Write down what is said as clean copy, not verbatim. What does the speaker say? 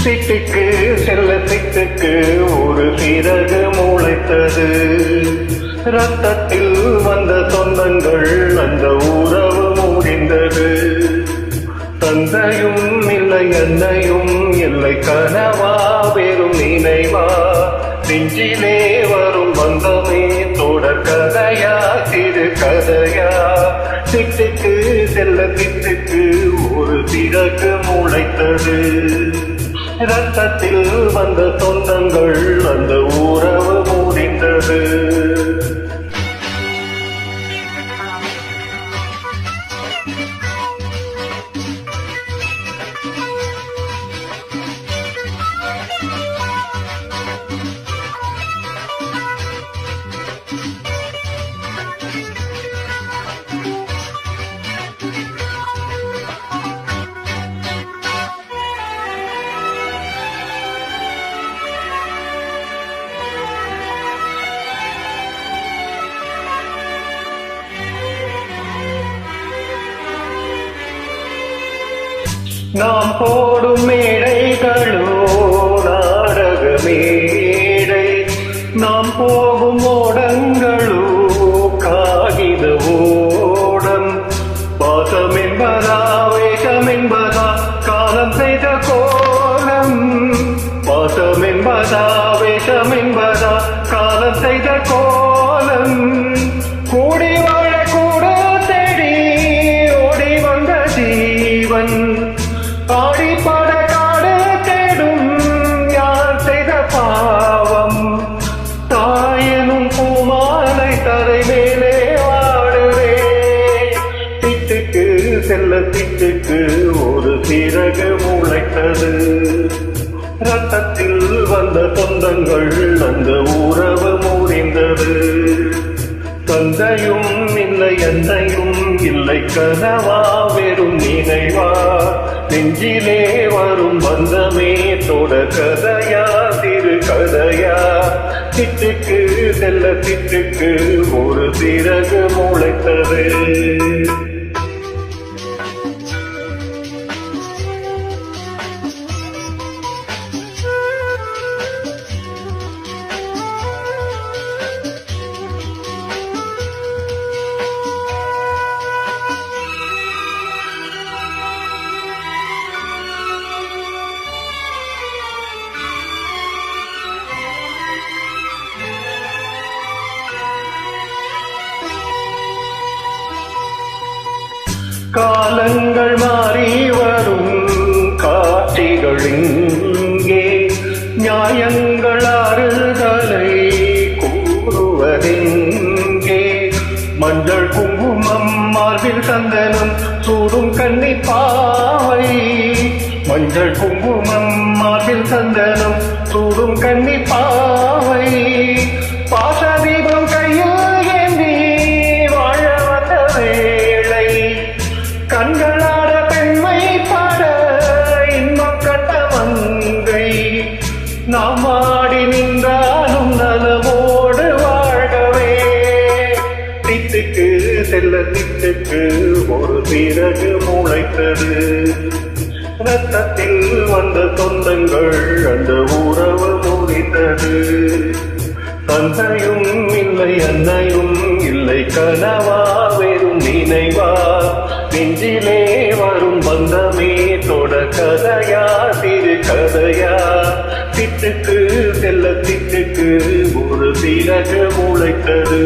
சிட்டுக்கு செல்ல சிட்டுக்கு ஒரு சிறகு முளைத்தது. ரத்தத்தில் வந்த சொந்தங்கள் அந்த உறவு முடிந்தது. தந்தையும் இல்லை அன்னையும் இல்லை கனவா வெறும் நினைவா நெஞ்சிலே வரும் பந்தமே தொடர் கதையா சிறு கதையா. சிட்டுக்கு செல்ல சிட்டுக்கு ஒரு சிறகு முளைத்தது. ரத்தத்தில் வந்த சொந்தங்கள் அந்த உறவு முடிந்தது. நாம் போடும் மேடைகளோ நாடக மேடை, நாம் போகும் ஓடங்களோ காகித ஓடம். பாசம் என்பதா வேஷம் என்பதா காலம் செய்த கோலம். பாசம் என்பதா வேஷம் என்பதா காலம் செய்த கோலம். கூடி வாழ கூட தேடி ஓடி வந்த ஜீவன் ஆடி பாட காடு தேடும் யார் செய்த பாவம். தாயனும் பூமாலை தரை மேலே வாடுவே. திட்டுக்கு செல்ல திட்டுக்கு ஒரு சிறகு முளைத்தது. ரத்தத்தில் வந்த சொந்தங்கள் அந்த உறவு முடிந்தது. தந்தையும் இல்லை அன்னையும் இல்லை கனவா வெறும் நினைவா நெஞ்சிலே வரும் பந்தமே தொடர் கதையா சிறு கதையா. சிட்டுக்கு செல்ல சிட்டுக்கு ஒரு சிறகு முளைத்தது. காலங்கள் மாறி வரும் காட்சிகள் இங்கே நியாயங்கள் ஆறுதலை கூறுவதெங்கே. மஞ்சள் குங்குமம் மார்பில் சந்தனம் சூடும் கன்னி பாவை. மஞ்சள் குங்குமம் மார்பில் சந்தனம் சூடும் கன்னி பாவை. பாசதீபம் கையில் ஏந்தி வாழ வந்த வேளை. கண்களாட பெண்மை பாட இன்பம் கட்ட மங்கை. நாம் ஆடி நின்றாலும் நலமோடு வாழ்கவே. திட்டுக்கு செல்ல திட்டுக்கு ஒரு சிறகு முளைத்தது. ரத்தத்தில் வந்த சொந்தங்கள் அந்த உறவு முடிந்தது. தந்தையும் இல்லை அன்னையும் இல்லை கனவா வெறும் நினைவா நெஞ்சிலே வரும் பந்தமே தொடர் கதையா சிறு கதையா. திட்டுக்கு செல்ல திட்டுக்கு ஒரு சிறகு முளைத்தது.